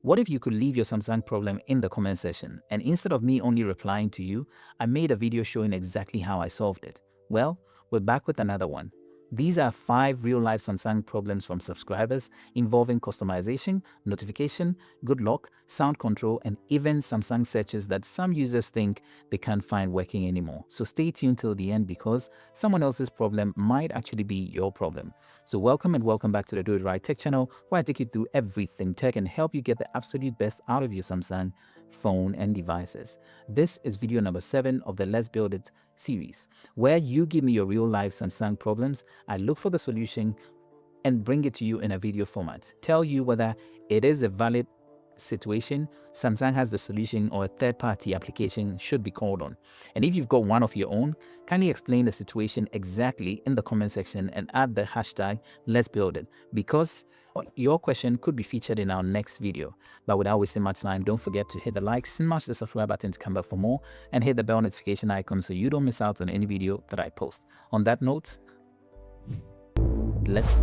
What if you could leave your Samsung problem in the comment section, and instead of me only replying to you, I made a video showing exactly how I solved it? Well, we're back with another one. These are 5 real-life Samsung problems from subscribers involving customization, notification, good luck, sound control, and even Samsung searches that some users think they can't find working anymore. So stay tuned till the end because someone else's problem might actually be your problem. So welcome back to the Doitright Tech channel, where I take you through everything tech and help you get the absolute best out of your Samsung phone and devices. This is video number 7 of the Let's Build It series, where you give me your real-life Samsung problems, I look for the solution and bring it to you in a video format. Tell you whether it is a valid situation, Samsung has the solution, or a third-party application should be called on. And if you've got one of your own, kindly explain the situation exactly in the comment section and add the hashtag Let's Build It, because your question could be featured in our next video. But without wasting much time, don't forget to hit the like, smash the subscribe button to come back for more, and hit the bell notification icon so you don't miss out on any video that I post. On that note, let's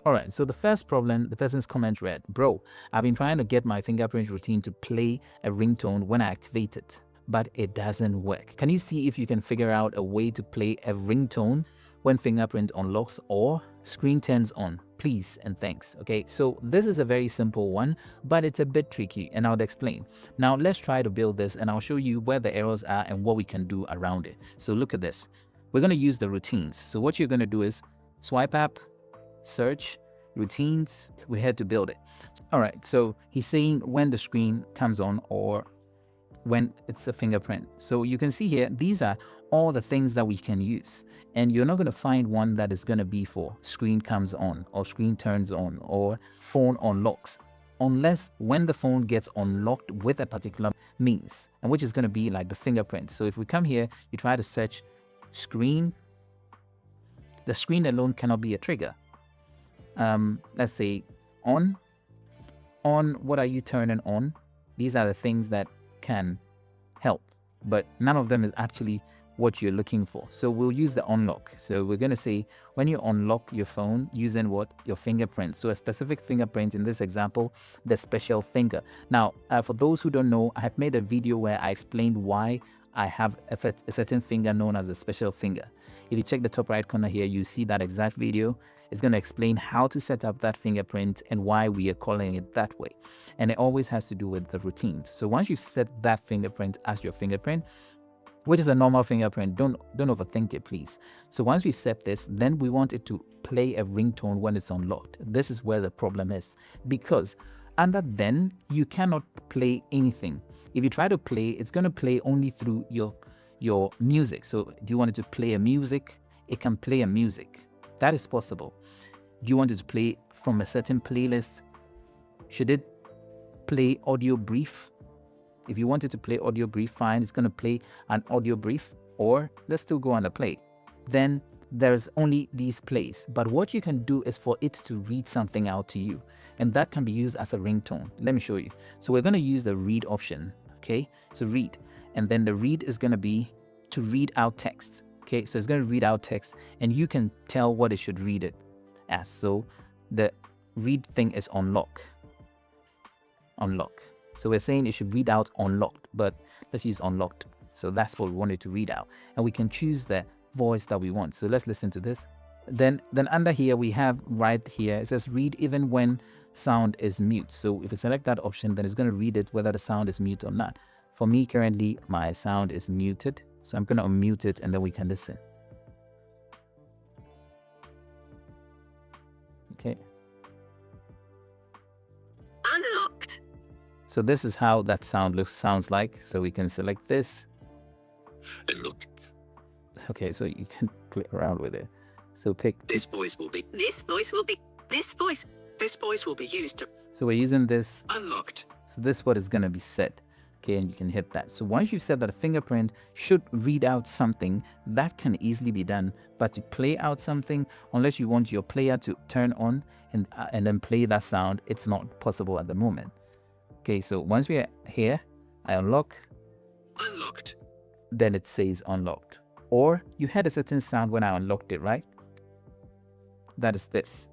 Alright, so the first problem, the person's comment read, "Bro, I've been trying to get my fingerprint routine to play a ringtone when I activate it, but it doesn't work. Can you see if you can figure out a way to play a ringtone when fingerprint unlocks or screen turns on? Please and thanks." Okay, so this is a very simple one, but it's a bit tricky, and I'll explain. Now let's try to build this, and I'll show you where the errors are and what we can do around it. So look at this. We're going to use the routines. So what you're going to do is swipe up, search, routines, we had to build it. All right, so he's saying when the screen comes on or when it's a fingerprint. So you can see here, these are all the things that we can use, and you're not going to find one that is going to be for screen comes on or screen turns on or phone unlocks, unless when the phone gets unlocked with a particular means, and which is going to be like the fingerprint. So if we come here, you try to search screen, the screen alone cannot be a trigger. Let's say on, what are you turning on? These are the things that can help, but none of them is actually what you're looking for. So we'll use the unlock. So we're going to say when you unlock your phone using what? Your fingerprint. So a specific fingerprint, in this example, the special finger. Now, for those who don't know, I have made a video where I explained why I have a certain finger known as a special finger. If you check the top right corner here, you see that exact video. It's going to explain how to set up that fingerprint and why we are calling it that way. And it always has to do with the routines. So once you've set that fingerprint as your fingerprint, which is a normal fingerprint, don't overthink it, please. So once we've set this, then we want it to play a ringtone when it's unlocked. This is where the problem is, because under then you cannot play anything. If you try to play, it's going to play only through your music. So do you want it to play a music? It can play a music. That is possible. Do you want it to play from a certain playlist? Should it play audio brief? If you want it to play audio brief, fine, it's going to play an audio brief, or let's still go on the play. Then there's only these plays. But what you can do is for it to read something out to you, and that can be used as a ringtone. Let me show you. So we're going to use the read option. Okay, so read, and then the read is going to be to read out text. Okay, so it's going to read out text, and you can tell what it should read it as. So the read thing is unlock. So we're saying it should read out unlocked, but let's use unlocked. So that's what we want it to read out, and we can choose the voice that we want. So let's listen to this. Then under here we have right here, it says read even when sound is mute. So if we select that option, then it's going to read it whether the sound is mute or not. For me, currently my sound is muted, so I'm going to unmute it and then we can listen. Okay. Unlocked. So this is how that sounds like. So we can select this. Unlocked. Okay, so you can play around with it. So pick This voice will be used to So we're using this. unlocked. So this is what is going to be set. Okay, and you can hit that. So once you've said that a fingerprint should read out something, that can easily be done. But to play out something, unless you want your player to turn on and then play that sound, it's not possible at the moment. Okay, so once we are here, I unlock, Unlocked. then it says unlocked. Or you had a certain sound when I unlocked it, right? that is this.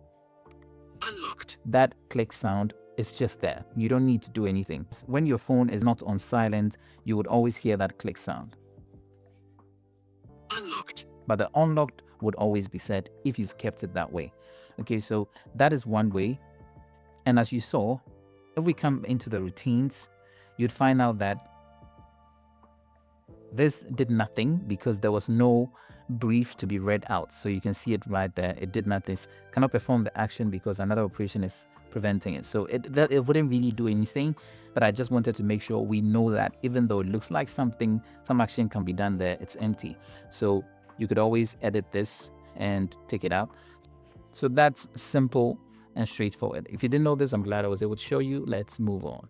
Unlocked. That click sound is just there. You don't need to do anything. When your phone is not on silent, you would always hear that click sound. Unlocked. But the unlocked would always be set if you've kept it that way. Okay, so that is one way. And as you saw, if we come into the routines, you'd find out that this did nothing because there was no brief to be read out. So you can see it right there. It did nothing. Cannot perform the action because another operation is preventing it. So it wouldn't really do anything, but I just wanted to make sure we know that even though it looks like some action can be done there, it's empty. So you could always edit this and take it out. So that's simple and straightforward. If you didn't know this, I'm glad I was able to show you. Let's move on.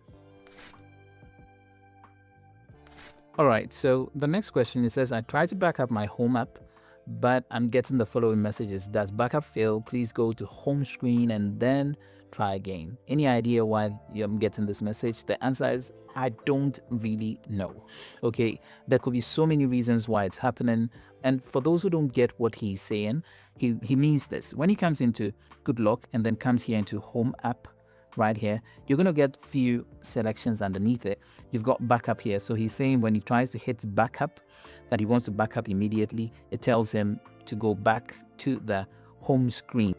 All right, so the next question, it says, I tried to back up my home app, but I'm getting the following messages. Does backup fail? Please go to home screen and then try again. Any idea why I'm getting this message? The answer is, I don't really know. Okay, there could be so many reasons why it's happening. And for those who don't get what he's saying, he means this. When he comes into good luck and then comes here into home app, right here, you're going to get few selections underneath it. You've got backup here. So he's saying when he tries to hit backup, that he wants to back up immediately, it tells him to go back to the home screen,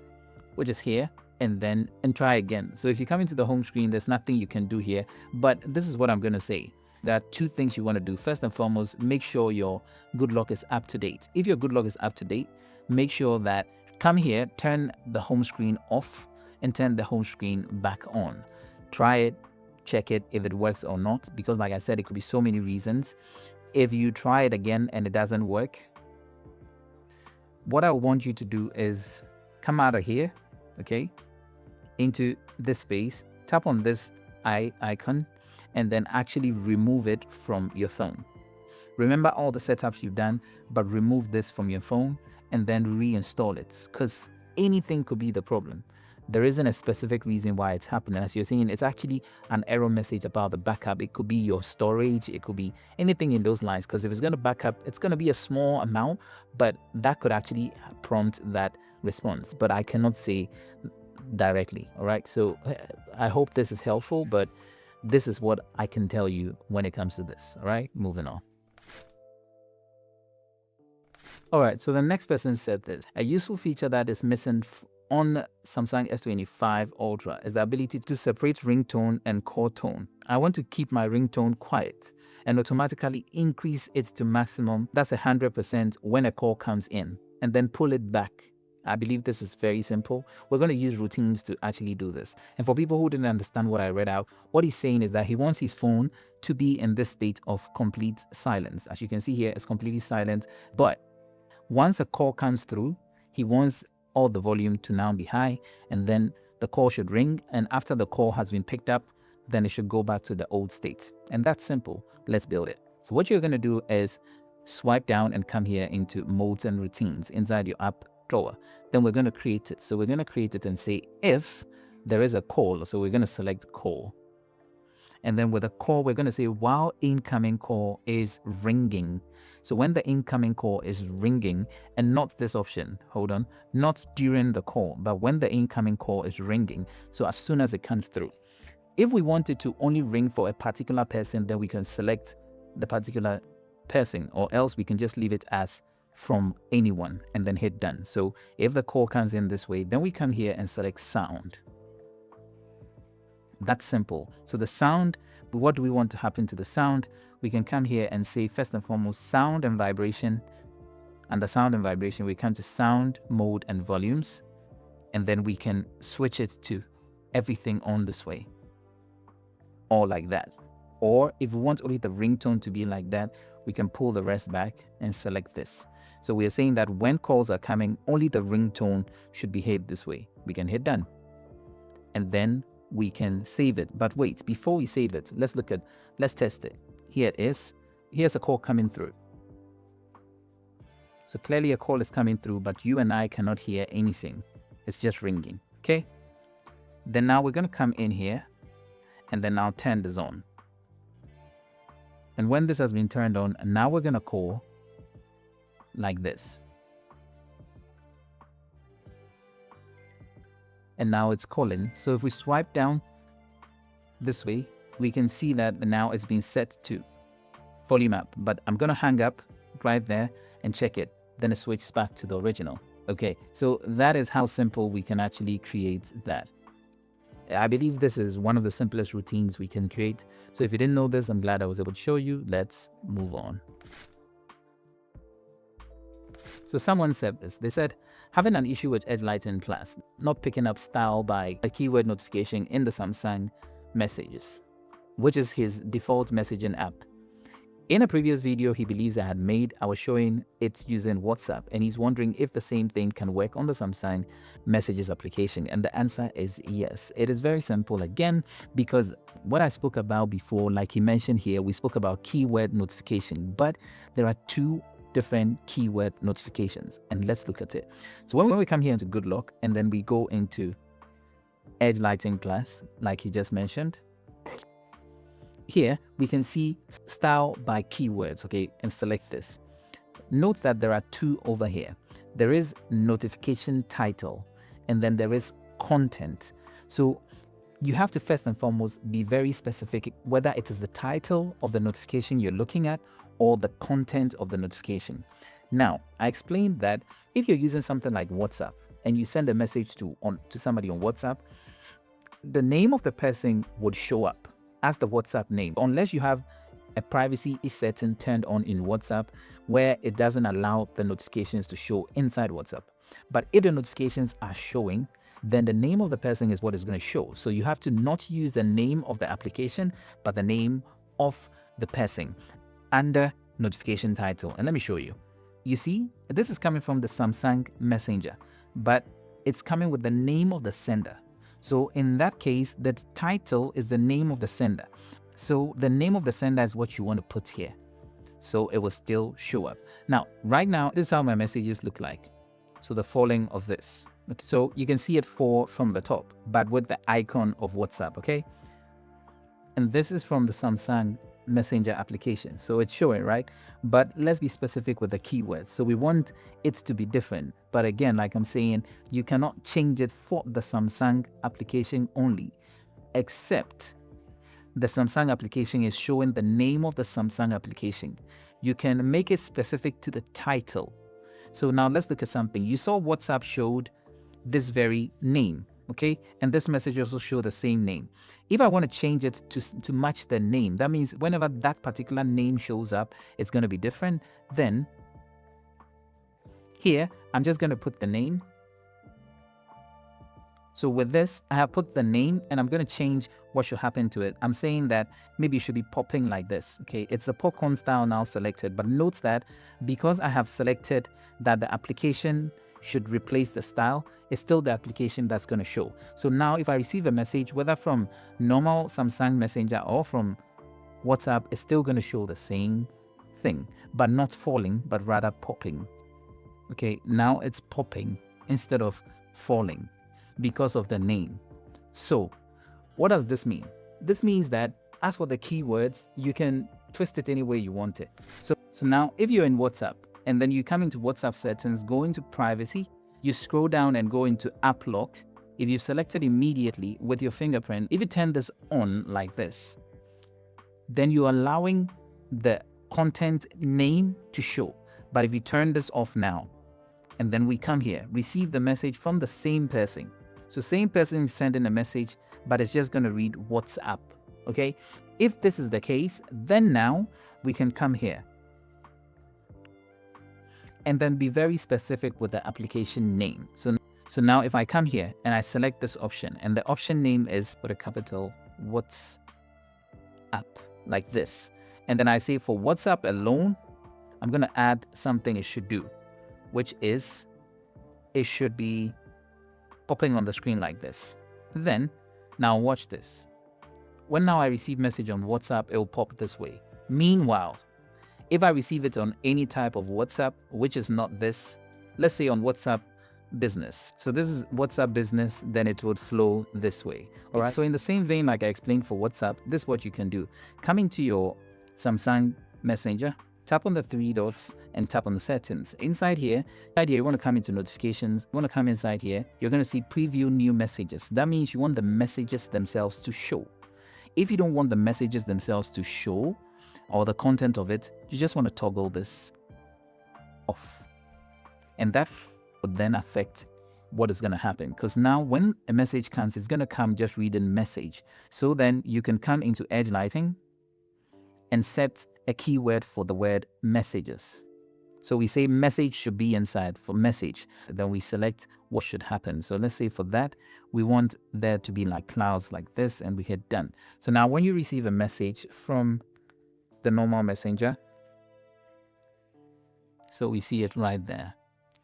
which is here, and try again. So if you come into the home screen, there's nothing you can do here, but this is what I'm going to say. There are two things you want to do. First and foremost, make sure your good luck is up to date. If your good luck is up to date, make sure that come here, turn the home screen off, and turn the home screen back on. Try it, check it if it works or not, because like I said, it could be so many reasons. If you try it again and it doesn't work, what I want you to do is come out of here, okay, into this space, tap on this icon, and then actually remove it from your phone. Remember all the setups you've done, but remove this from your phone and then reinstall it, because anything could be the problem. There isn't a specific reason why it's happening. As you're seeing, it's actually an error message about the backup. It could be your storage. It could be anything in those lines, because if it's going to back up, it's going to be a small amount, but that could actually prompt that response. But I cannot say directly. All right. So I hope this is helpful, but this is what I can tell you when it comes to this. All right. Moving on. All right. So the next person said this. A useful feature that is missing on Samsung S25 Ultra is the ability to separate ringtone and call tone. I want to keep my ringtone quiet and automatically increase it to maximum. That's 100% when a call comes in, and then pull it back. I believe this is very simple. We're going to use routines to actually do this. And for people who didn't understand what I read out, what he's saying is that he wants his phone to be in this state of complete silence. As you can see here, it's completely silent. But once a call comes through, he wants all the volume to now be high, and then the call should ring, and after the call has been picked up, then it should go back to the old state. And that's simple. Let's build it. So what you're going to do is swipe down and come here into modes and routines inside your app drawer. Then we're going to create it. So we're going to create it and say if there is a call. So we're going to select call. And then with a call, we're going to say while incoming call is ringing. So when the incoming call is ringing, and not this option, hold on, not during the call, but when the incoming call is ringing, so as soon as it comes through. If we wanted to only ring for a particular person, then we can select the particular person, or else we can just leave it as from anyone and then hit done. So if the call comes in this way, then we come here and select sound. That's simple. So the sound, what do we want to happen to the sound? We can come here and say first and foremost sound and vibration. Under sound and vibration, we come to sound, mode, and volumes. And then we can switch it to everything on this way, or like that. Or if we want only the ringtone to be like that, we can pull the rest back and select this. So we are saying that when calls are coming, only the ringtone should behave this way. We can hit done. And then we can save it. But wait, before we save it, let's test it. Here it is. Here's a call coming through. So clearly a call is coming through, but you and I cannot hear anything. It's just ringing, okay? Then now we're going to come in here and then I'll turn this on. And when this has been turned on, now we're going to call like this. and now it's calling. So if we swipe down this way, we can see that now it's been set to volume up, but I'm gonna hang up right there and check it. Then it switches back to the original. Okay, so that is how simple we can actually create that. I believe this is one of the simplest routines we can create. So if you didn't know this, I'm glad I was able to show you. Let's move on. So someone said this. They said, having an issue with Edge Lighting Plus, not picking up style by a keyword notification in the Samsung messages, which is his default messaging app. In a previous video he believes I was showing it using WhatsApp, and he's wondering if the same thing can work on the Samsung Messages application. And the answer is yes. It is very simple, again, because what I spoke about before, like he mentioned here, we spoke about keyword notification, but there are two different keyword notifications, and let's look at it. So when we come here into Good Luck, and then we go into Edge Lighting Plus, like he just mentioned, here we can see style by keywords, okay, and select this. Note that there are two over here. There is notification title, and then there is content. So you have to first and foremost be very specific whether it is the title of the notification you're looking at or the content of the notification. Now, I explained that if you're using something like WhatsApp and you send a message to somebody on WhatsApp, the name of the person would show up as the WhatsApp name, unless you have a privacy setting turned on in WhatsApp where it doesn't allow the notifications to show inside WhatsApp. But if the notifications are showing, then the name of the person is what is going to show. So you have to not use the name of the application, but the name of the person under notification title. And let me show you. You see, this is coming from the Samsung Messenger, but it's coming with the name of the sender. So in that case, the title is the name of the sender. So the name of the sender is what you want to put here. So it will still show up. Now, right now, this is how my messages look like. So the falling of this. Okay, so you can see it fall from the top, but with the icon of WhatsApp, okay? And this is from the Samsung Messenger application. So it's showing, right? But let's be specific with the keywords. So we want it to be different. But again, like I'm saying, you cannot change it for the Samsung application only, except the Samsung application is showing the name of the Samsung application. You can make it specific to the title. So now let's look at something. You saw WhatsApp showed this very name, okay? And this message also showed the same name. If I want to change it to match the name, that means whenever that particular name shows up, it's going to be different. Then here, I'm just going to put the name. So with this, I have put the name, and I'm going to change what should happen to it. I'm saying that maybe it should be popping like this. Okay, it's a popcorn style now selected, but note that because I have selected that the application should replace the style, it's still the application that's going to show. So now if I receive a message, whether from normal Samsung Messenger or from WhatsApp, it's still going to show the same thing, but not falling, but rather popping. Okay, now it's popping instead of falling because of the name. So what does this mean? This means that as for the keywords, you can twist it any way you want it. So now if you're in WhatsApp and then you come into WhatsApp settings, go into privacy, you scroll down and go into app lock. If you've selected immediately with your fingerprint, if you turn this on like this, then you're allowing the content name to show. But if you turn this off now, and then we come here, receive the message from the same person. So same person is sending a message, but it's just going to read WhatsApp, okay? If this is the case, then now we can come here and then be very specific with the application name. So now if I come here and I select this option, and the option name is with a capital WhatsApp, like this. And then I say for WhatsApp alone, I'm going to add something it should do, which is it should be popping on the screen like this. Then now watch this. When now I receive message on WhatsApp, it will pop this way. Meanwhile, if I receive it on any type of WhatsApp, which is not this, let's say on WhatsApp business. So this is WhatsApp business, then it would flow this way. All right. So in the same vein, like I explained for WhatsApp, this is what you can do. Come into your Samsung Messenger, tap on the three dots and tap on the settings. Inside here, you want to come into notifications. You want to come inside here. You're going to see preview new messages. That means you want the messages themselves to show. If you don't want the messages themselves to show or the content of it, you just want to toggle this off. And that would then affect what is going to happen, because now when a message comes, it's going to come just reading message. So then you can come into edge lighting and set a keyword for the word messages. So we say message should be inside for message. Then we select what should happen. So let's say for that, we want there to be like clouds like this, and we hit done. So now when you receive a message from the normal messenger, so we see it right there.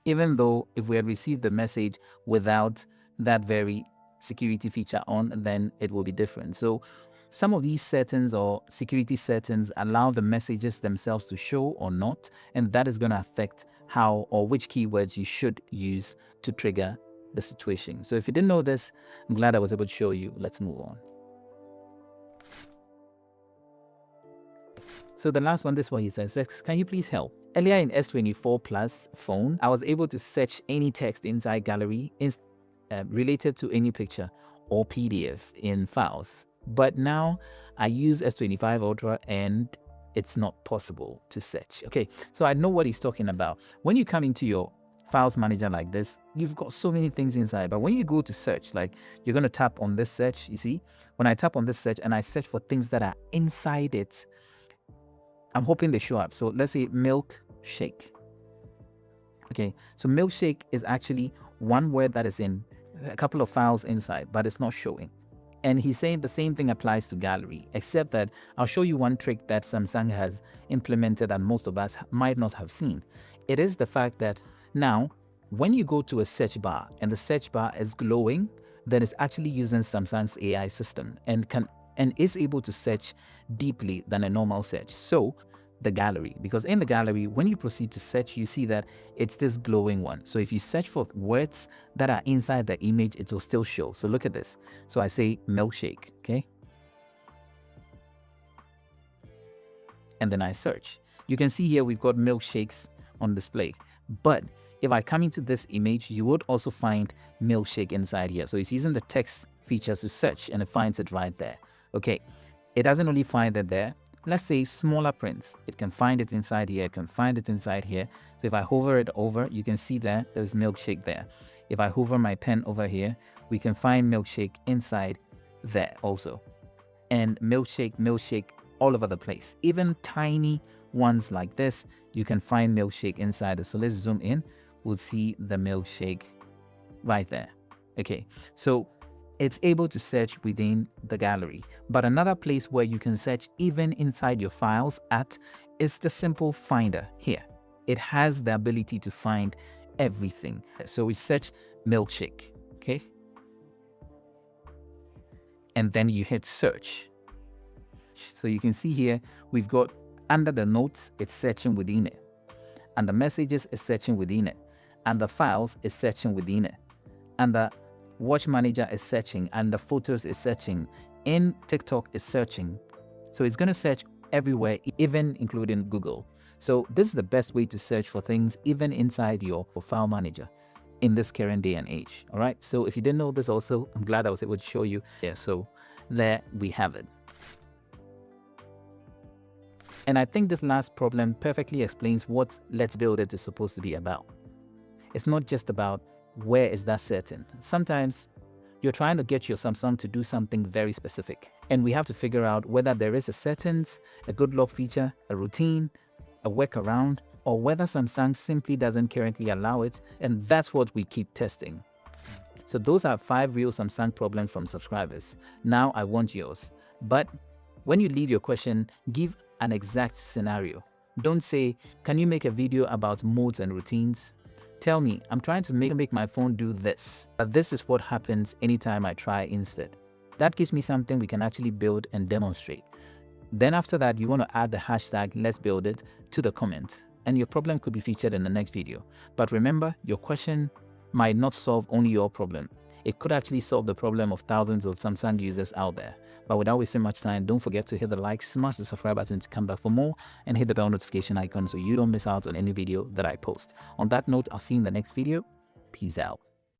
Even though if we had received the message without that very security feature on, then it will be different. So some of these settings or security settings allow the messages themselves to show or not, and that is going to affect how or which keywords you should use to trigger the situation. So if you didn't know this, I'm glad I was able to show you. Let's move on. So the last one, this one, he says, can you please help? Earlier in S24 Plus phone, I was able to search any text inside gallery related to any picture or PDF in files. But now I use S25 Ultra and it's not possible to search. Okay, so I know what he's talking about. When you come into your files manager like this, you've got so many things inside. But when you go to search, like you're going to tap on this search, you see, when I tap on this search and I search for things that are inside it, I'm hoping they show up. So let's say milkshake. Okay, so milkshake is actually one word that is in a couple of files inside, but it's not showing. And he's saying the same thing applies to gallery, except that I'll show you one trick that Samsung has implemented that most of us might not have seen. It is the fact that now when you go to a search bar and the search bar is glowing, then it's actually using Samsung's AI system and is able to search deeply than a normal search. So the gallery, because in the gallery, when you proceed to search, you see that it's this glowing one. So if you search for words that are inside the image, it will still show. So look at this. So I say milkshake, okay? And then I search. You can see here we've got milkshakes on display. But if I come into this image, you would also find milkshake inside here. So it's using the text features to search and it finds it right there. Okay, it doesn't only find it there. Let's say smaller prints. It can find it inside here. It can find it inside here. So if I hover it over, you can see there's milkshake there. If I hover my pen over here, we can find milkshake inside there also. And milkshake all over the place. Even tiny ones like this, you can find milkshake inside. So let's zoom in. We'll see the milkshake right there. Okay, so it's able to search within the gallery. But another place where you can search even inside your files is the simple finder here. It has the ability to find everything. So we search milkshake, okay? And then you hit search. So you can see here, we've got under the notes, it's searching within it. And the messages is searching within it. And the files is searching within it. And the Watch Manager is searching, and the photos is searching. In TikTok is searching. So it's going to search everywhere, even including Google. So this is the best way to search for things even inside your file manager in this current day and age. All right. So if you didn't know this also, I'm glad I was able to show you. Yeah, so there we have it. And I think this last problem perfectly explains what Let's Build It is supposed to be about. It's not just about where is that setting. Sometimes you're trying to get your Samsung to do something very specific, and we have to figure out whether there is a settings, a good log feature, a routine, a workaround, or whether Samsung simply doesn't currently allow it, and that's what we keep testing. So those are 5 real Samsung problems from subscribers. Now I want yours. But when you leave your question, give an exact scenario. Don't say, can you make a video about modes and routines? Tell me, I'm trying to make my phone do this, but this is what happens anytime I try instead. That gives me something we can actually build and demonstrate. Then after that, you want to add the hashtag Let's Build It to the comment, and your problem could be featured in the next video. But remember, your question might not solve only your problem. It could actually solve the problem of thousands of Samsung users out there. But without wasting much time, don't forget to hit the like, smash the subscribe button to come back for more, and hit the bell notification icon so you don't miss out on any video that I post. On that note, I'll see you in the next video. Peace out.